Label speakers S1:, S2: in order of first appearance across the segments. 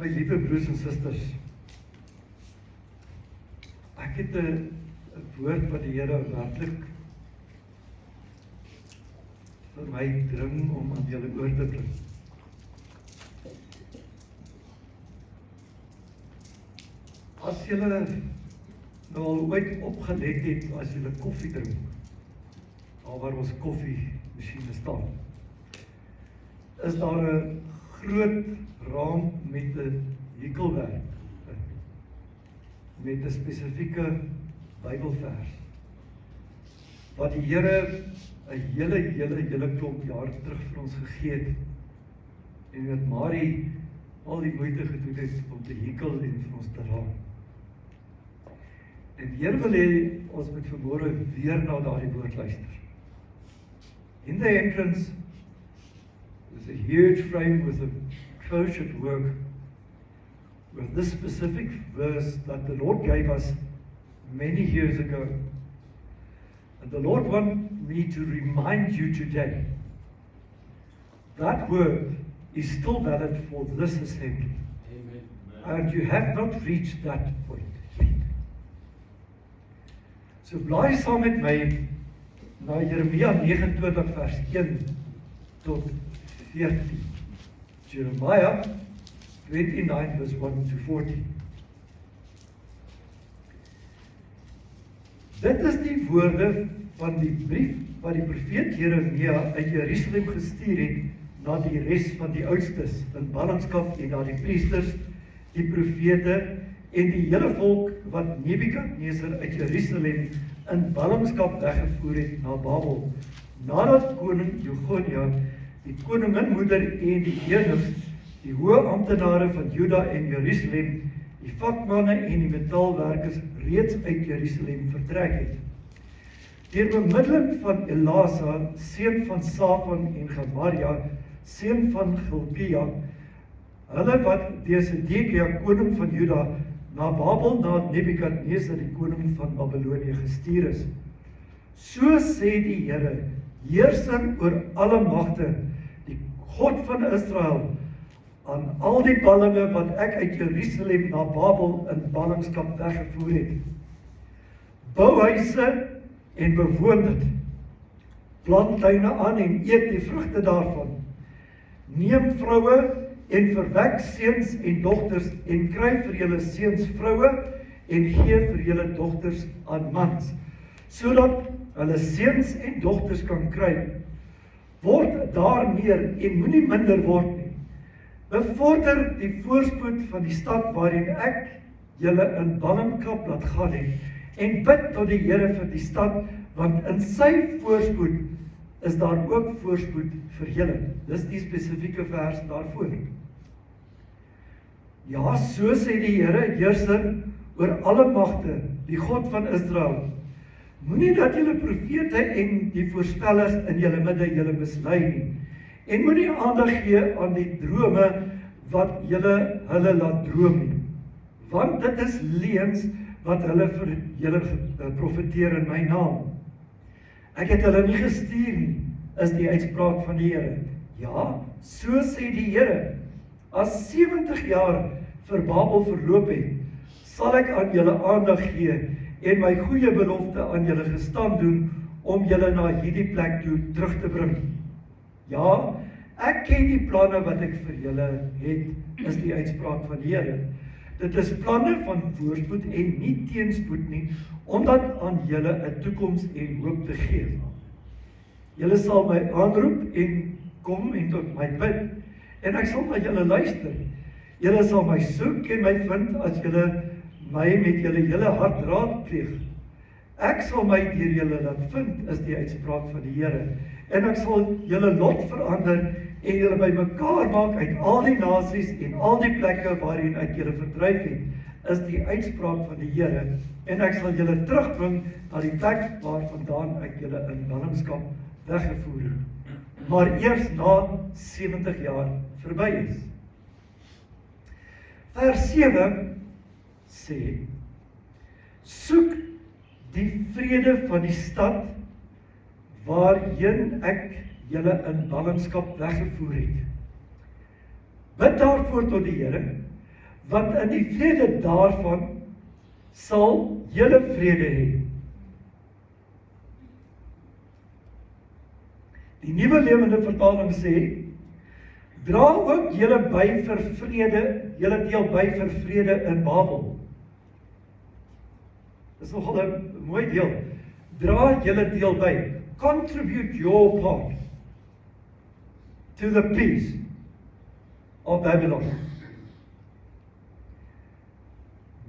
S1: My liewe broers en susters, ek het 'n woord wat die Here werklik vir my dring om aan julle oor te bring. As julle nou al ooit opgelet het as julle koffie drink, al waar ons koffiemasjiene staan, is daar 'n groot raam met 'n hekelwerk, met 'n spesifieke Bybelvers, wat die Here 'n hele klomp jare terug vir ons gegee het, en dat Marie al die moeite gedoen het om te hekel en vir ons te raam. En die Here wil hê ons moet vanmôre weer na daardie woord luister. In the entrance was a huge frame with a crocheted work with this specific verse that the Lord gave us many years ago. And the Lord wants me to remind you today that word is still valid for this assembly.
S2: Amen.
S1: And you have not reached that point yet. So blaai saam met my na Jeremia 29 vers 1 tot 14. Jeremiah 29 verse 1 to 14. Dit is die woorde van die brief wat die profeet Jeremia uit Jerusalem gestuur het na die res van die oudstes in ballingskap en na die priesters, die profete en die hele volk wat Nebukadneser uit Jerusalem in ballingskap weggevoer het na Babel, nadat koning Jekonia, die koninginmoeder en die eunugs, die hoë amptenare van Juda en Jerusalem, die vakmanne en die metaalwerkers reeds uit Jerusalem vertrek het. Deur bemiddeling van Elasa, seun van Safan en Gemaria, seun van Gilkia, hulle wat deur Sedekia, koning van Juda, na Babel na Nebukadneser, die koning van Babylonië gestuur is. So sê die Here, heerser oor alle magte, die God van Israel, aan al die ballinge wat ek uit Jerusalem na Babel in ballingskap weggevoer het. Bou huise en bewoon dit. Plant tuine aan en eet die vrugte daarvan. Neem vroue en verwek seuns en dogters en kry vir julle seuns vroue en gee vir julle dogters aan mans, sodat hulle seuns en dogters kan kry. Word daar meer en moenie minder word nie. Bevorder die voorspoed van die stad waarin ek julle in ballingskap laat gaan het, en bid tot die Here vir die stad, want in sy voorspoed is daar ook voorspoed vir julle. Dis die spesifieke vers daarvoor. Ja, so sê die Here, heerser oor alle magte, die God van Israel. Moenie dat julle profete en die voorspellers in julle midde julle mislei nie, en moenie aandag gee aan die drome wat julle hulle laat droom nie, want dit is leuns wat hulle vir julle profeteer in my naam. Ek het hulle nie gestuur nie, is die uitspraak van die Here. Ja, so sê die Here, as 70 jaar vir Babel verloop het, sal ek aan julle aandag gee en my goeie belofte aan julle gestand doen om julle na hierdie plek toe terug te bring. Ja, ek ken die planne wat ek vir julle het, is die uitspraak van die Here. Dit is planne van voorspoed en nie teenspoed nie, omdat aan julle 'n toekoms en hoop te gee. Julle sal my aanroep en kom en tot my bid, en ek sal na julle luister. Julle sal my soek en my vind as julle my met julle hele hart raadpleeg. Ek sal my deur julle laat vind, is die uitspraak van die Here. En ek sal julle lot verander en julle bymekaar maak uit al die nasies en al die plekke waarin ek julle verdryf het, is die uitspraak van die Here. En ek sal julle terugbring na die plek waarvandaan ek julle in ballingskap weggevoer het, maar eers na 70 jaar verby is. Vers 7 sê, soek die vrede van die stad waarheen ek julle in ballingskap weggevoer het. Bid daarvoor tot die Here, want in die vrede daarvan sal julle vrede hê. Die Nuwe Lewende Vertaling sê, dra ook julle by vir vrede, julle deel by vir vrede in Babel. Dis nogal 'n mooi deel. Dra julle deel by. Contribute your part to the peace of Babylon.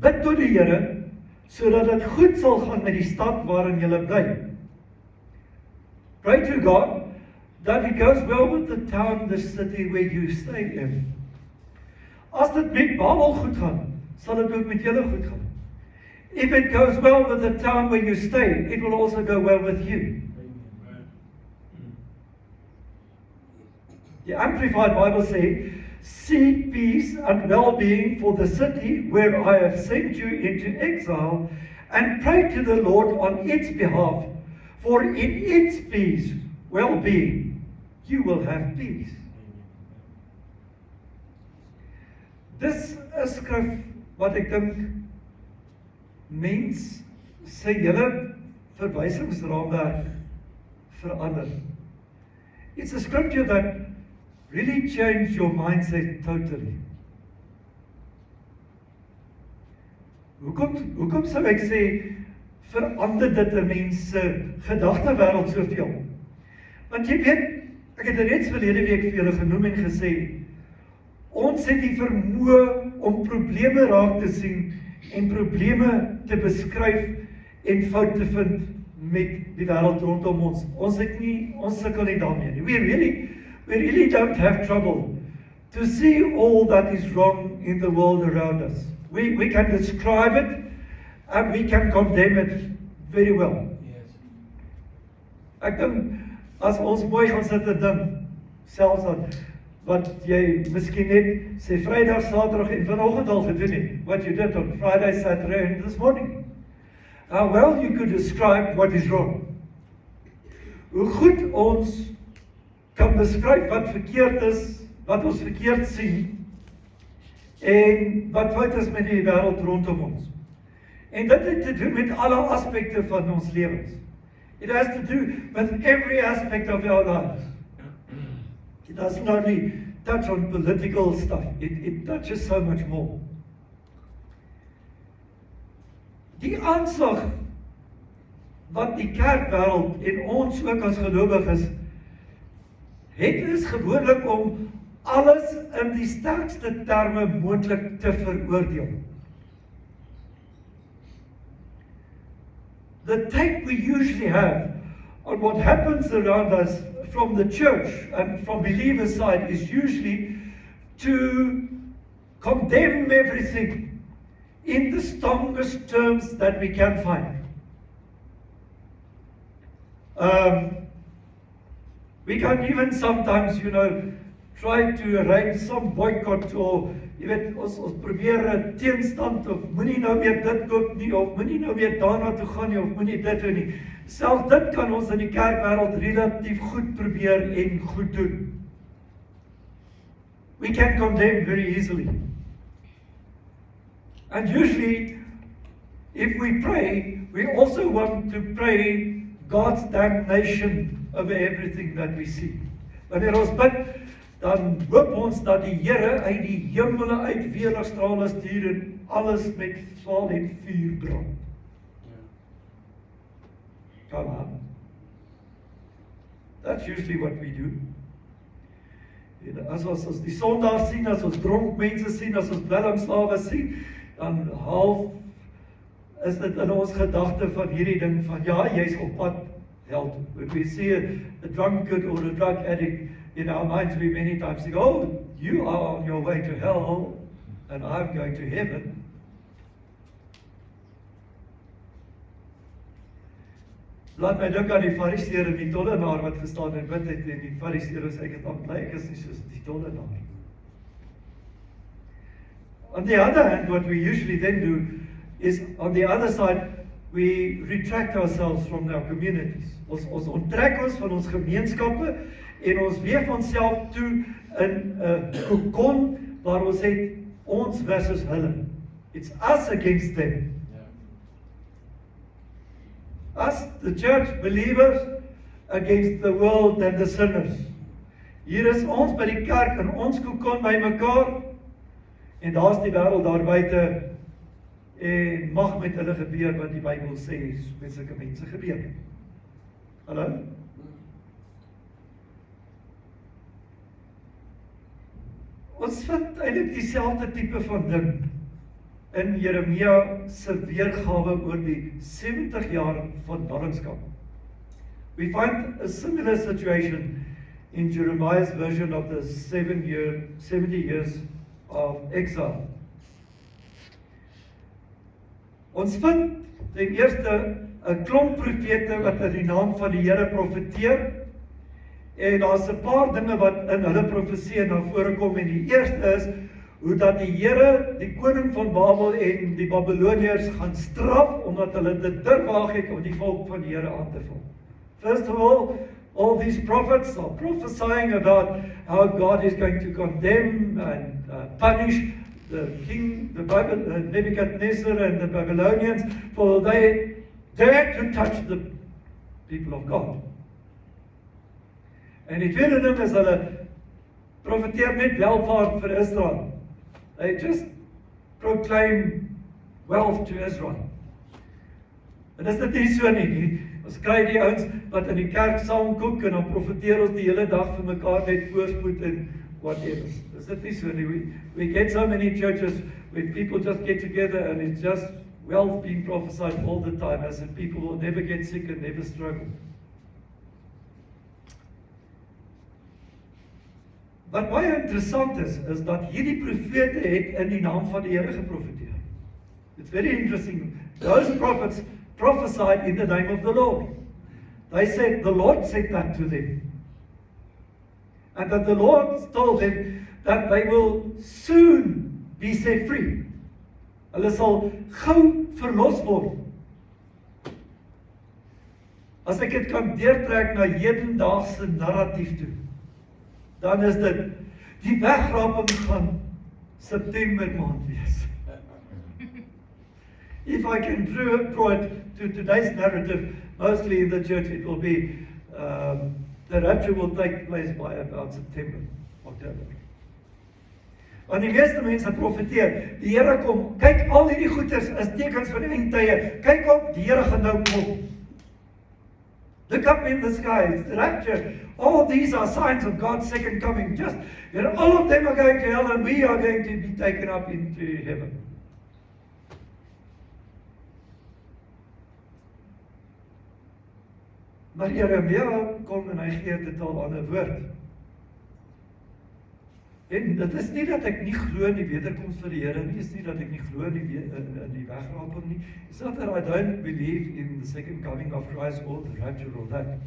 S1: Bid tot die Here, sodat dit goed sal gaan met die stad waarin julle bly. Pray to God that it goes well with the town, the city where you stay in. As dit met Babel goed gaan, sal dit ook met julle goed gaan. If it goes well with the town where you stay, it will also go well with you. The Amplified Bible says, seek peace and well-being for the city where I have sent you into exile, and pray to the Lord on its behalf, for in its peace, well-being, you will have peace. Dis 'n skrif wat ek dink mens sy hele verwysingsraamwerk verander. It's a scripture that really changed your mindset totally. Hoekom sou ek sê verander dit 'n mens se gedagtewêreld soveel? Want jy weet, ek het reeds verlede week vir julle genoem en gesê, ons het die vermoë om probleme raak te sien en probleme te beskryf en fout te vind met die wêreld rondom ons. Ons sukkel nie daarmee nie. We really don't have trouble to see all that is wrong in the world around us. We can describe it and we can condemn it very well. Yes. Ek dink as ons mooi gaan sit en dink, selfs aan wat jy miskien net sê Vrydag, Saterdag en vanoggend al gedoen het, what you did on Friday, Saturday and this morning. How well you could describe what is wrong. Hoe goed ons kan beskryf wat verkeerd is, wat ons verkeerd sien, en wat fout is met die wêreld rondom ons. En dit het te doen met alle aspekte van ons lewens. It has to do with every aspect of our lives. It doesn't only touch on political stuff, it touches so much more. Die aanslag wat die kerkwêreld en ons ook as gelowiges het is gewoonlik om alles in die sterkste terme moontlik te veroordeel. The take we usually have on what happens around us from the church and from believers' side is usually to condemn everything in the strongest terms that we can find. We can even sometimes, try to arrange some boycott or, ons probeer 'n teenstand of moenie nou meer dit koop nie, of moenie nou meer daarna toe gaan nie, of moenie dit doen nie. Selfs dit kan ons in die kerkwêreld relatief goed probeer en goed doen. We can condemn very easily. And usually, if we pray, we also want to pray God's damnation over everything that we see. Wanneer ons bid, dan hoop ons dat die Here uit die hemele uit weerligstrale stuur en alles met swaal en vuur brand. Come on. That's usually what we do. En as ons die sondaar sien, as ons dronk mense sien, as ons dwelmslawe sien, dan half is dit in ons gedagte van hierdie ding van, ja, jy's op pad hel toe. When we see a drunkard or a drug addict, in our minds we many times think, oh, you are on your way to hell, and I'm going to heaven. Laat my dink aan die fariseer en die tollenaar wat gestaan en bid het, en die fariseer sê, ek het aan bly, ek is nie soos die tollenaar. On the other hand, what we usually then do is, on the other side, we retract ourselves from our communities. Ons onttrek ons van ons gemeenskappe en ons weef onsself toe in 'n kokon waar ons het ons versus hulle. It's us against them. Us, the church believers, against the world and the sinners. Hier is ons by die kerk en ons kokon by mekaar en daar's die wêreld daar buite en mag met hulle gebeur wat die Bybel sê met sulke mense gebeur. Hallo? Ons vind eintlik dieselfde tipe van ding in Jeremia se weergawe oor die 70 jaar van ballingskap. We find a similar situation in Jeremiah's version of the 70 years of exile. Ons vind ten eerste 'n klomp profete wat in die naam van die Here profeteer en daar's 'n paar dinge wat in hulle profeseë na vore kom en die eerste is hoe dat die Here, die koning van Babel en die Babiloniërs gaan straf omdat hulle dit durf het om die volk van die Here aan te val. First of all these prophets are prophesying about how God is going to condemn and punish the king, Nebuchadnezzar and the Babylonians, for they dared to touch the people of God. En die tweede ding is hulle profeteer net welvaart vir Israel. They just proclaim wealth to Israel. En is dit nie so nie? Ons kry die ouens wat in die kerk saam kook en dan profeteer ons die hele dag vir mekaar net voorspoed en whatever. Is dit nie so nie? We get so many churches where people just get together and it's just wealth being prophesied all the time as if people will never get sick and never struggle. Wat baie interessant is dat hierdie profete het in die naam van die Here geprofeteer. It's very interesting. Those prophets prophesied in the name of the Lord. They said, the Lord said that to them. And that the Lord told them that they will soon be set free. Hulle sal gou verlos word. As ek dit kan deurtrek na hedendaagse narratief toe, dan is dit die wegraping gaan September maand wees. If I can draw it to today's narrative, mostly in the church it will be the rapture will take place by about September, October. Want die meeste mense profeteer, die Here kom, kyk al hierdie goeders is tekens van die eindtye, kyk op, die Here gaan nou kom. Look up in the sky, it's the rapture. All these are signs of God's second coming. Just, all of them are going to hell and we are going to be taken up into heaven. Maar Jeremia kom en hy gee 'n totaal ander woord. En dit is nie dat ek nie glo in die wederkoms van die Here nie, is nie dat ek nie glo in die wegraping nie. It's not that I don't believe in the second coming of Christ or the rapture or that.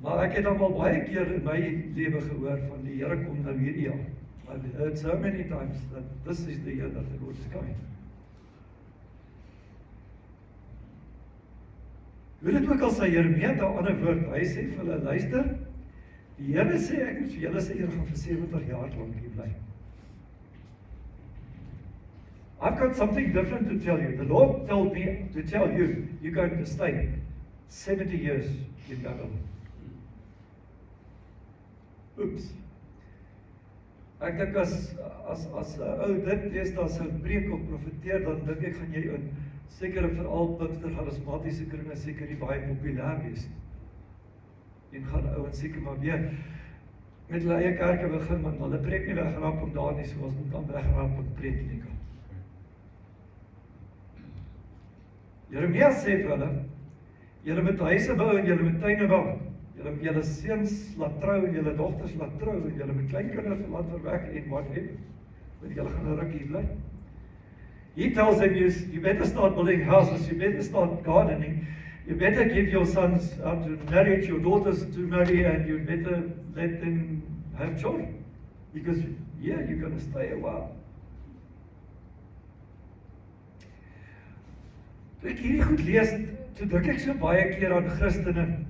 S1: Maar ek het al baie keer in my lewe gehoor van die Here kom nou hierdie jaar. I've heard so many times that this is the year that the Lord is coming. Hoe dit ook al sy Jeremia 'n ander woord, hy sê vir hulle, luister, die Here sê, ek moet vir julle sê, julle gaan vir 70 jaar lank hier bly. I've got something different to tell you. The Lord told me to tell you, you're going to stay 70 years in Babylon. Oops. Ek dink as dit deesdae sou preek of profeteer, dan dink ek gaan jy in sekere veral Pinkster charismatiese kringe seker nie baie populêr wees. En gaan ouens seker maar weer met hulle eie kerke begin, want hulle preek nie wegraping daar nie, soos ons kan wegraping preek nie. Jeremia sê vir hulle, julle moet huise bou en julle moet tuine bou. Julle moet julle seuns laat trou en julle dogters laat trou en julle moet kleinkinders laat verwek en whatever. Want julle gaan 'n ruk hier bly. He tells them, you better start building houses, you better start gardening, you better give your sons out to marriage, your daughters to marry, and you better let them have children. Because, yeah, you're going to stay a while. Toe ek hierdie goed lees, toe dink ek so baie keer aan Christene,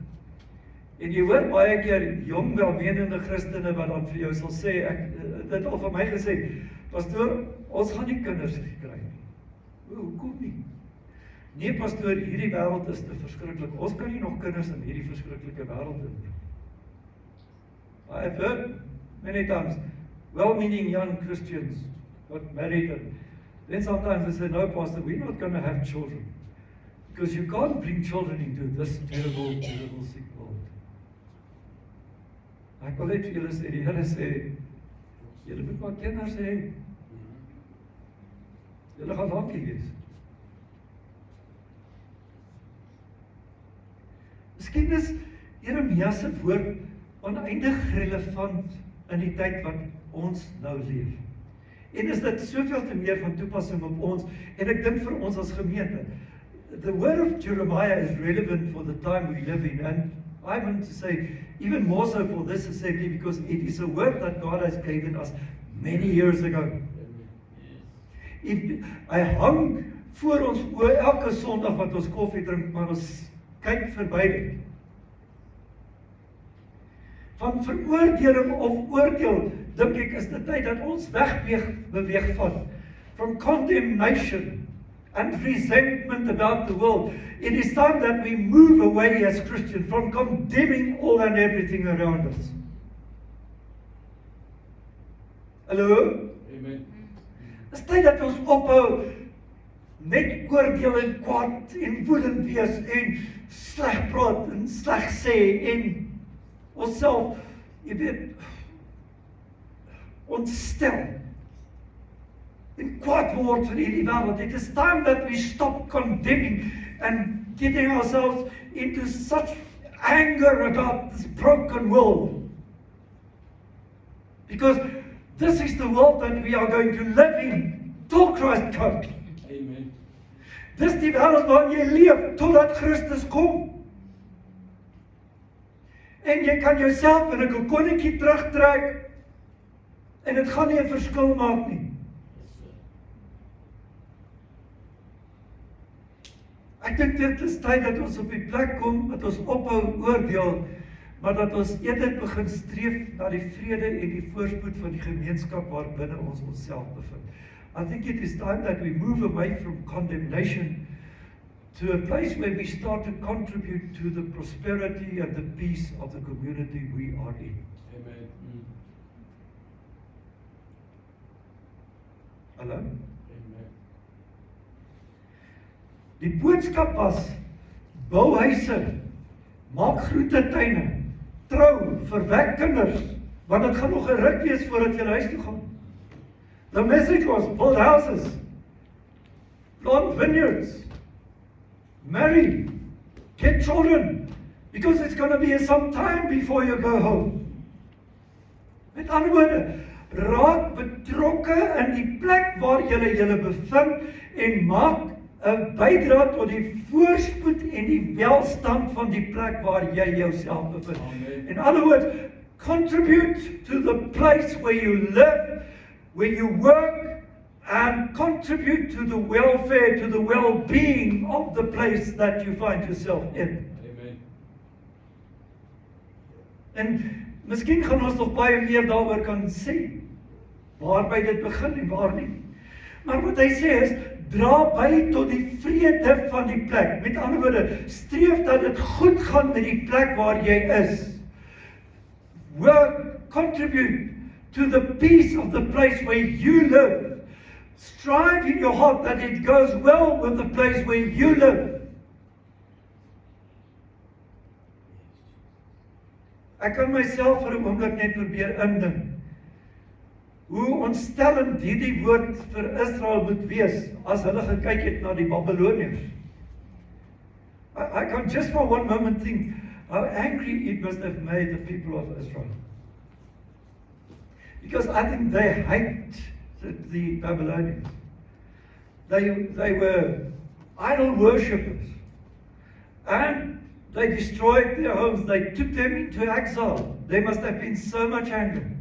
S1: En jy hoor baie keer jong welmenende Christene wat dan vir jou sal sê, dit al vir my gesê, pastoor, ons gaan nie kinders kry nie. Hoekom nie? Nee pastoor, hierdie wêreld is te verskriklik. Ons kan nie nog kinders in hierdie verskriklike wêreld doen nie. I've heard many times well-meaning young Christians got married and then sometimes they say, no pastor, we're not going to have children. Because you can't bring children into this terrible, terrible sick world. Ek wil net vir julle sê, die Here sê, julle moet maar kinders hê. Julle gaan dankie wees. Miskien is Jeremia se woord oneindig relevant in die tyd wat ons nou leef. En is dit soveel te meer van toepassing op ons, en ek dink vir ons as gemeente. The word of Jeremiah is relevant for the time we live in, and I want to say even more so for this assembly because it is a word that God has given us many years ago. Hy hang voor ons oor elke Sondag wat ons koffie drink, maar ons kyk verby dit. Van veroordeling of oordeel, dink ek is dit tyd dat ons beweeg van from condemnation and resentment about the world. It is time that we move away as Christians from condemning all and everything around us. Hallo?
S2: Amen.
S1: Dit is tyd dat ons ophou met oordeel en kwaad en woedend wees en sleg praat en sleg sê en onsself, jy weet, ontstel en kwaad word vir hierdie wêreld. It is time that we stop condemning and getting ourselves into such anger about this broken world. Because this is the world that we are going to live in till Christ comes.
S2: Amen.
S1: Dis die wêreld waarin jy leef totdat Christus kom. En jy kan jouself in 'n kokonnetjie terugtrek en dit gaan nie 'n verskil maak nie. Ek dink dit is tyd dat ons op die plek kom, dat ons ophou oordeel, maar dat ons eerder begin streef na die vrede en die voorspoed van die gemeenskap waarbinne ons onsself bevind. I think it is time that we move away from condemnation to a place where we start to contribute to the prosperity and the peace of the community we are in.
S2: Amen.
S1: Hallo?
S2: Amen.
S1: Die boodskap was, bou huise, maak groentetuine, trou, verwek kinders, want dit gaan nog 'n ruk wees voordat jy huis toe gaan. The message was, build houses, plant vineyards, marry, get children, because it's going to be some time before you go home. Met ander woorde, raak betrokke in die plek waar jy bevind en maak 'n bydrae tot die voorspoed en die welstand van die plek waar jy jouself bevind.
S2: Amen.
S1: In other words, contribute to the place where you live, where you work, and contribute to the welfare, to the well-being of the place that you find yourself in.
S2: Amen.
S1: En miskien gaan ons nog baie meer daaroor kan sê, waarby dit begin en waar nie. Maar wat hy sê is, dra by tot die vrede van die plek. Met ander woorde, streef dat dit goed gaan met die plek waar jy is. Work, contribute to the peace of the place where you live. Strive in your heart that it goes well with the place where you live. Ek kan myself vir 'n oomblik net probeer indink hoe ontstellend hierdie woord vir Israel moet wees as hulle gekyk het na die Babyloniërs. I can just for one moment think how angry it must have made the people of Israel. Because I think they hate the Babylonians. They were idol worshippers. And they destroyed their homes. They took them into exile. There must have been so much anger.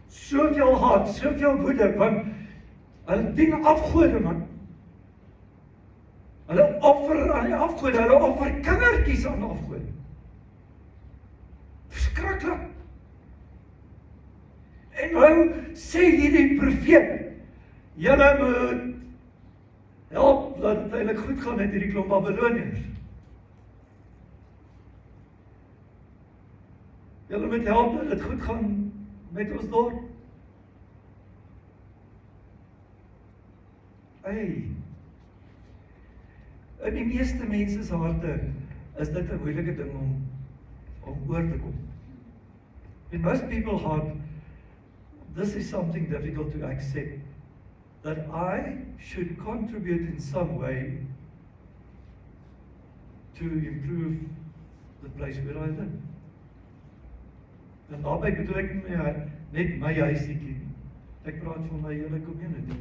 S1: Soveel haat, soveel woede, want hulle dien afgode, man. Hulle offer aan die afgode, hulle offer kindertjies aan afgode. Verskriklik. En nou sê hierdie profeet, julle moet help dat het eintlik goed gaan met hierdie klomp Babyloniërs. Julle moet help dat dit goed gaan met ons dorp. Hey, in die meeste mense se harte is dit 'n moeilike ding om oor te kom. In most people's heart, this is something difficult to accept, that I should contribute in some way to improve the place where I live. En daarbij bedoel ek net my huisiekie. Ek praat van my hele community.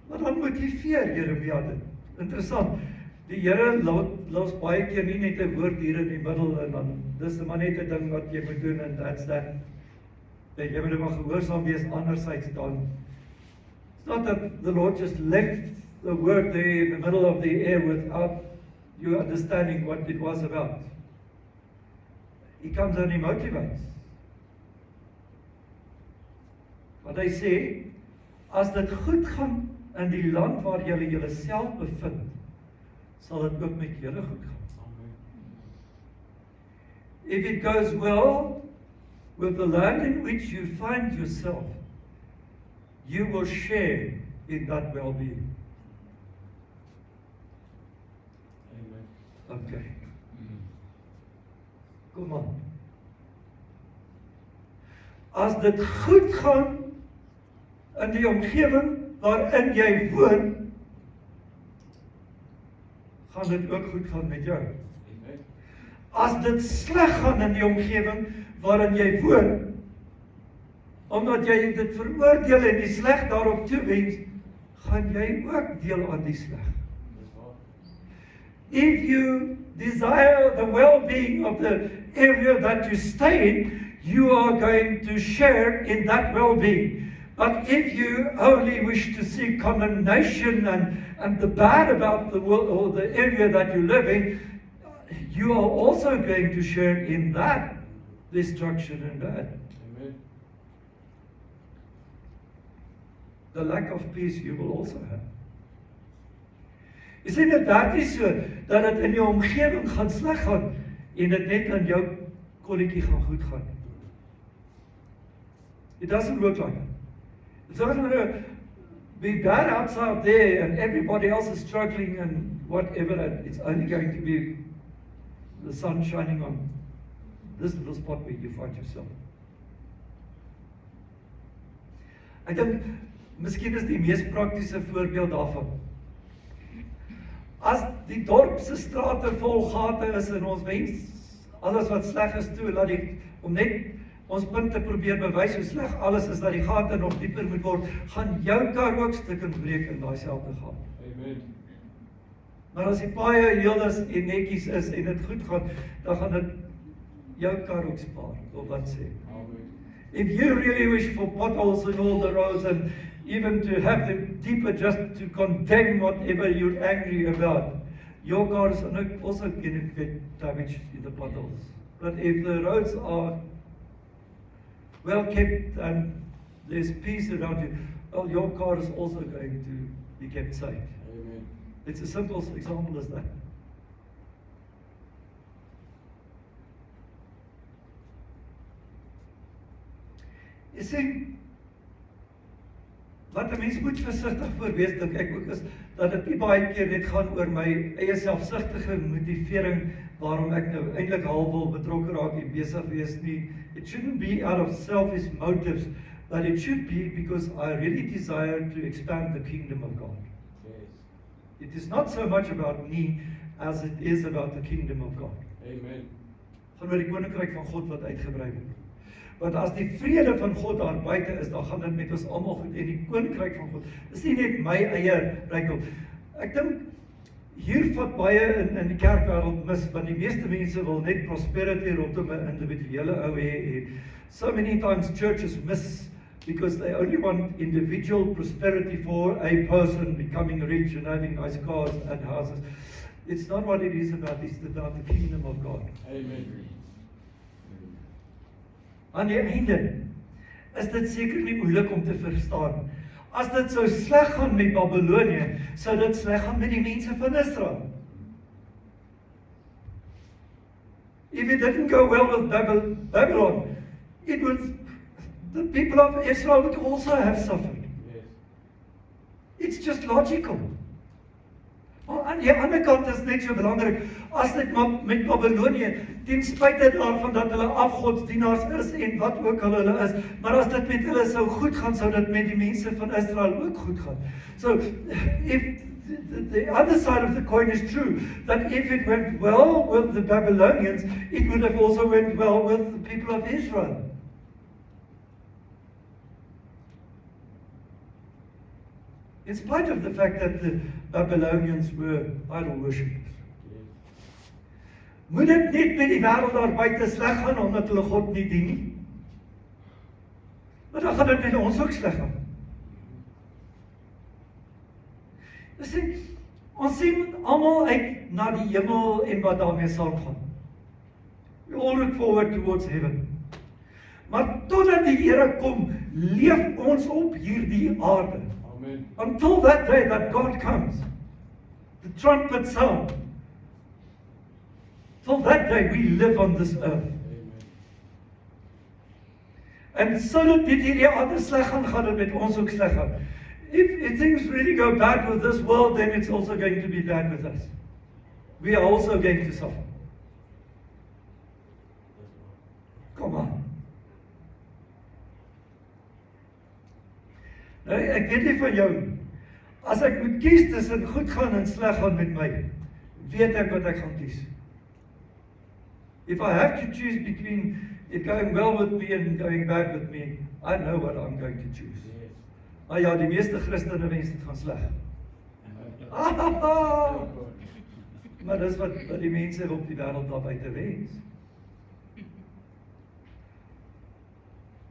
S1: Maar dan motiveer Jeremia dit. Interessant. Die Here los baie keer nie net 'n woord hier in die middel en dan dis maar net 'n ding wat jy moet doen en that's that. Jy moet maar gehoorsaam wees andersins dan. It's not that the Lord just left the word there in the middle of the air without you understanding what it was about. He comes and he motivates. Wat hy sê, as dit goed gaan in die land waar julle julleself bevind, sal dit ook met julle goed gaan. If it goes well with the land in which you find yourself, you will share in that well-being. Amen. Okay. Kom aan. As dit goed gaan in die omgewing waarin jy woon, gaan dit ook goed gaan met jou. As dit sleg gaan in die omgewing waarin jy woon, omdat jy dit veroordeel en die sleg daarop toewens, gaan jy ook deel aan die sleg. If you desire the well-being of the area that you stay in, you are going to share in that well-being. But if you only wish to see condemnation and the bad about the world or the area that you live in, you are also going to share in that destruction and bad. Amen. The lack of peace you will also have. Jy sê dat is so, dat het in jou omgewing gaan sleg gaan, en dit net aan jou kolletjie gaan goed gaan. It doesn't work like that. It's not going to be bad outside there, and everybody else is struggling and whatever, and it's only going to be the sun shining on this little spot where you find yourself. Ek dink, miskien is die mees praktiese voorbeeld daarvan. As die dorp se strate vol gate is en ons wens alles wat sleg is toe, laat om net ons punte probeer bewys hoe sleg alles is, dat die gate nog dieper moet word, gaan jou kar ook stukken breek in daai selfde gat. Amen. Maar as die paaie heel is en netjies is en dit goed gaan, dan gaan dit jou kar ook spaar, of wat sê. Amen. If you really wish for potholes in all the roads and even to have them deeper just to condemn whatever you're angry about, your car is also going to get damaged in the potholes. But if the roads are well kept and there's peace around you, well, your car is also going to be kept safe. Amen. It's a simple example as that. Jy sien, wat 'n mens moet versigtig voor wees, dink ek ook is, dat dit nie baie keer net gaan oor my eie selfsugtige motivering, waarom ek nou eintlik halfwel betrokke raak en besig wees nie. It shouldn't be out of selfish motives, but it should be because I really desire to expand the kingdom of God. Yes. It is not so much about me as it is about the kingdom of God. Amen. Gaan oor die koninkryk van God wat uitgebrei word. Want as die vrede van God daar buite is, dan gaan dit met ons almal goed, en die koninkryk van God is nie net my eie rykdom. Ek dink hier vat baie in die kerkwêreld mis, want die meeste mense wil net prosperity rondom 'n individuele ou hê. So many times churches miss because they only want individual prosperity for a person becoming rich and having nice cars and houses. It's not what it is about, it's about the kingdom of God.
S2: Amen.
S1: Aan die einde is dit seker nie moeilik om te verstaan. As dit sou sleg gaan met Babylonië, sou dit sleg gaan met die mense van Israel. If it didn't go well with Babylon, it would, the people of Israel would also have suffered.
S2: Yes.
S1: It's just logical. Maar aan die ander kant is net so belangrik, as dit met Babylonië, ten spyte daarvan dat hulle afgodsdienaars is en wat ook al hulle is, maar as dit met hulle sou goed gaan, sou dit met die mense van Israel ook goed gaan. So, if the other side of the coin is true, that if it went well with the Babylonians, it would have also went well with the people of Israel. In spite of the fact that the Babylonians were idol worshippers. Moet dit net met die wêreld daar buite sleg gaan omdat hulle God nie dien nie? Maar dan gaan dit met ons ook sleg gaan. Ons sien almal uit na die hemel en wat daarmee saamgaan. We all look forward towards heaven. Maar totdat die Here kom, leef ons op hierdie aarde.
S2: Amen.
S1: Until that day that God comes, the trumpet sound. Till that day we live on this earth.
S2: Amen.
S1: And so dat dit hierdie aarde sleg gaan, gaan dit met ons ook sleg gaan. If things really go bad with this world, then it's also going to be bad with us. We are also going to suffer. Come on. Nou, ek weet nie van jou, as ek moet kies tussen goed gaan en sleg gaan met my, weet ek wat ek gaan kies. If I have to choose between it going well with me and going bad with me, I know what I'm going to choose.
S2: Yes.
S1: Maar ja, die meeste Christene wens dit gaan sleg. Maar dis wat die mense op die wêreld daar buite wens.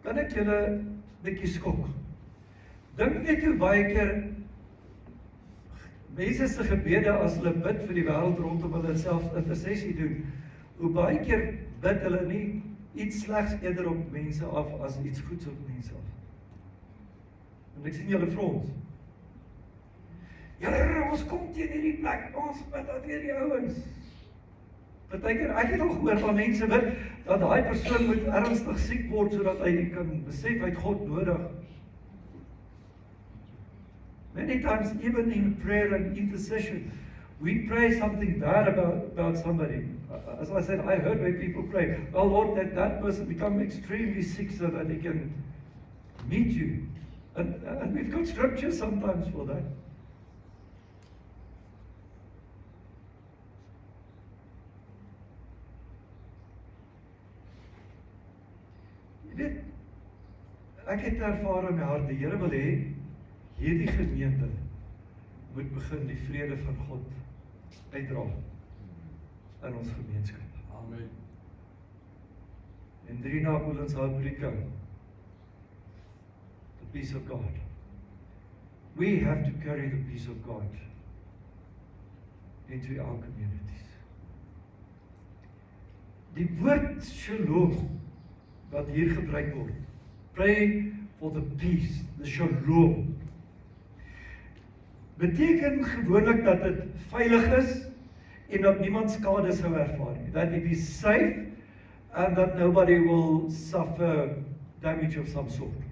S1: Kan ek julle bietjie skok? Dink net hoe baie keer mense se gebede as hulle bid vir die wêreld rondom hulle self intersessie doen, hoe baie keer bid hulle nie iets slegs eerder op mense af as iets goeds op mense af. En ek sien julle vra ons. Here, ons kom teen hierdie plek, ons bid dat hierdie ouens. Partykeer, ek het al gehoor van mense bid dat daai persoon moet ernstig siek word sodat hy kan besef hy het God nodig. Many times, even in prayer and intercession, we pray something bad about somebody. As I said, I heard when people pray, well, Lord, let that person become extremely sick so that he can meet you. And we've got scripture sometimes for that. Jy weet, ek het ervaar in my hart, die Here wil hê, hierdie gemeente moet begin die vrede van God uitdra in ons gemeenskap.
S2: Amen.
S1: En 3 Napoleons Afrika, the peace of God. We have to carry the peace of God into our communities. Die woord shalom wat hier gebruik word, pray for the peace, the shalom, beteken gewoonlik dat dit veilig is en dat niemand skade sou ervaar nie. That it is safe and that nobody will suffer damage of some sort.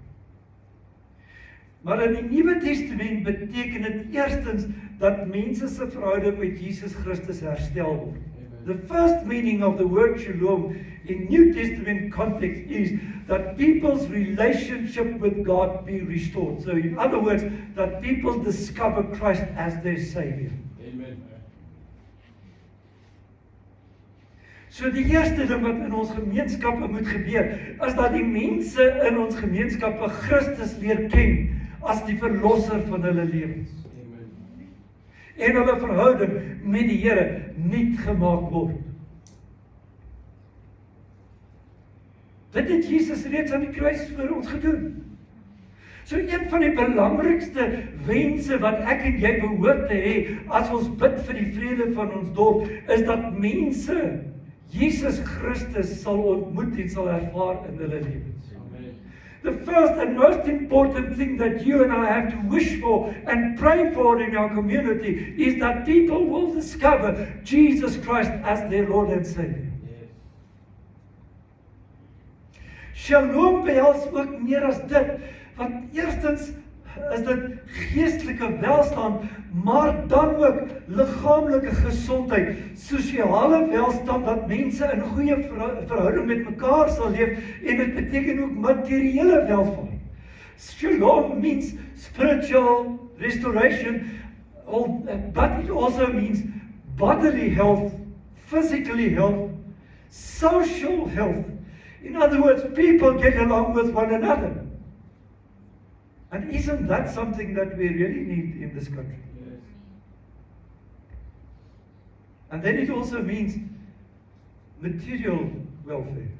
S1: Maar in die Nuwe Testament beteken dit eerstens dat mense se verhouding met Jesus Christus herstel word. The first meaning of the word shalom in New Testament context is that people's relationship with God be restored. So in other words, that people discover Christ as their Savior.
S2: Amen.
S1: So die eerste ding wat in ons gemeenskappe moet gebeur, is dat die mense in ons gemeenskappe Christus leer ken as die verlosser van hulle lewens. En hulle verhouding met die Here nuut gemaak word. Dit het Jesus reeds aan die kruis vir ons gedoen. So een van die belangrikste wense wat ek en jy behoort te hê as ons bid vir die vrede van ons dorp, is dat mense Jesus Christus sal ontmoet en sal ervaar in hulle lewens. The first and most important thing that you and I have to wish for and pray for in our community is that people will discover Jesus Christ as their Lord and Savior. Shalom behels ook meer as dit, want eerstens is dit geestelike welstand, maar dan ook liggaamlike gesondheid, sosiale welstand, dat mense in goeie verhouding met mekaar sal leef, en dit beteken ook materiële welvaart. Shalom means spiritual restoration, but it also means bodily health, physically health, social health. In other words, people get along with one another. And isn't that something that we really need in this country? Yes. And then it also means material welfare.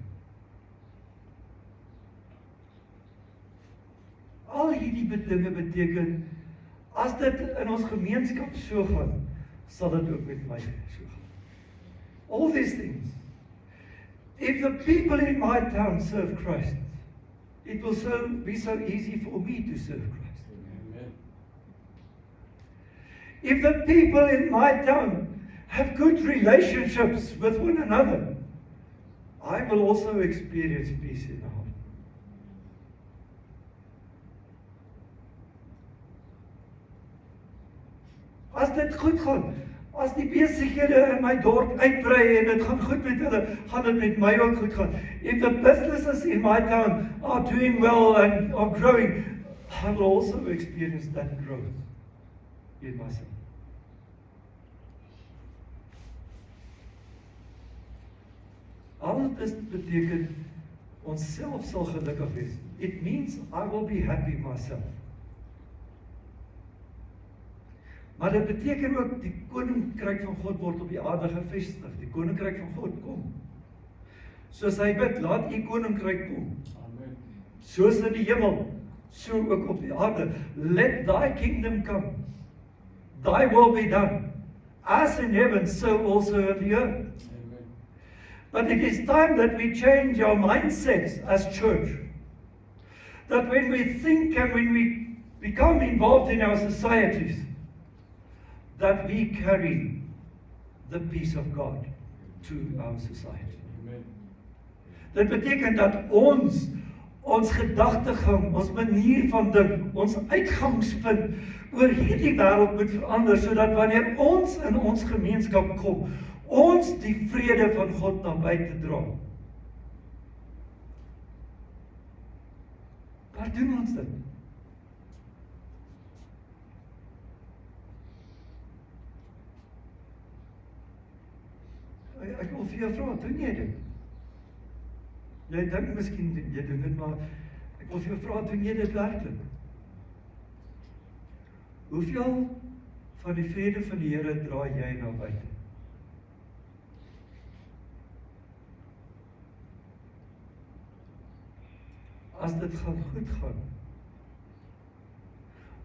S1: Al hierdie dinge beteken, as dit in ons gemeenskap so gaan, sal dit ook met my so gaan. All these things. If the people in my town serve Christ, it will be so easy for me to serve Christ. Amen. If the people in my town have good relationships with one another, I will also experience peace in the heart. As dit goed gaan, as die besighede in my dorp uitbrei en dit gaan goed met hulle, gaan dit met my ook goed gaan. If the businesses in my town are doing well and are growing, I will also experience that growth in myself. Al dit beteken, ons self sal gelukkig wees. It means I will be happy myself. Maar dit beteken ook, die koninkryk van God word op die aarde gevestig. Die koninkryk van God kom. Soos hy bid, laat u koninkryk kom. Amen. Soos in die hemel, so ook op die aarde. Let thy kingdom come. Thy will be done. As in heaven, so also in the earth. Amen. But it is time that we change our mindsets as church. That when we think and when we become involved in our societies, that we carry the peace of God to our society. Amen. Dit beteken dat ons gedagtegang, ons manier van dink, ons uitgangspunt oor hierdie wêreld moet verander, sodat wanneer ons in ons gemeenskap kom, ons die vrede van God na buite dra. Waar doen ons dit? Ek wil vir jou vra, doen jy dit? Jy dink miskien jy doen dit, maar ek wil vir jou vra, doen jy dit werklik? Hoeveel van die vrede van die Here dra jy na buite? As dit gaan goed gaan,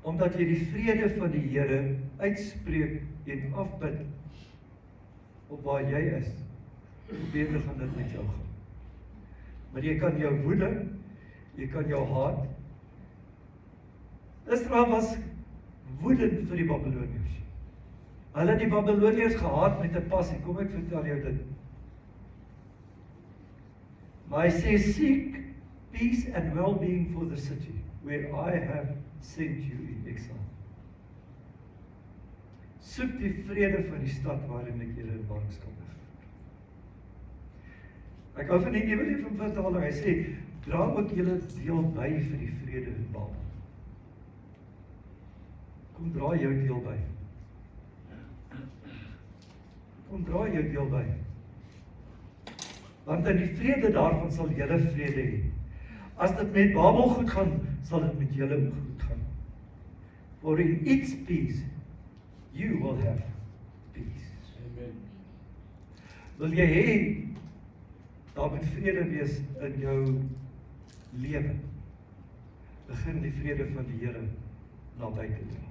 S1: omdat jy die vrede van die Here uitspreek en afbid, op waar jy is, hoe beter gaan dit met jou gaan. Maar jy kan jou woede, jy kan jou haat. Israel was woedend vir die Babyloniërs. Hulle het die Babyloniërs gehaat met 'n passie, kom ek vertel jou dit. Maar hy sê, seek peace and well-being for the city, where I have sent you in exile. Soek die vrede van die stad waarin ek julle in ballingskap is. Ek hou van die nuwe vertaling, hy sê, dra ook julle deel by vir die vrede in Babel. Kom dra jou deel by. Kom dra jou deel by. Want in die vrede daarvan sal julle vrede hê. As dit met Babel goed gaan, sal dit met julle goed gaan. For in its peace, you will have peace. Amen. Wil jy hê, daar moet vrede wees in jou lewe? begin die vrede van die Here naby te dra.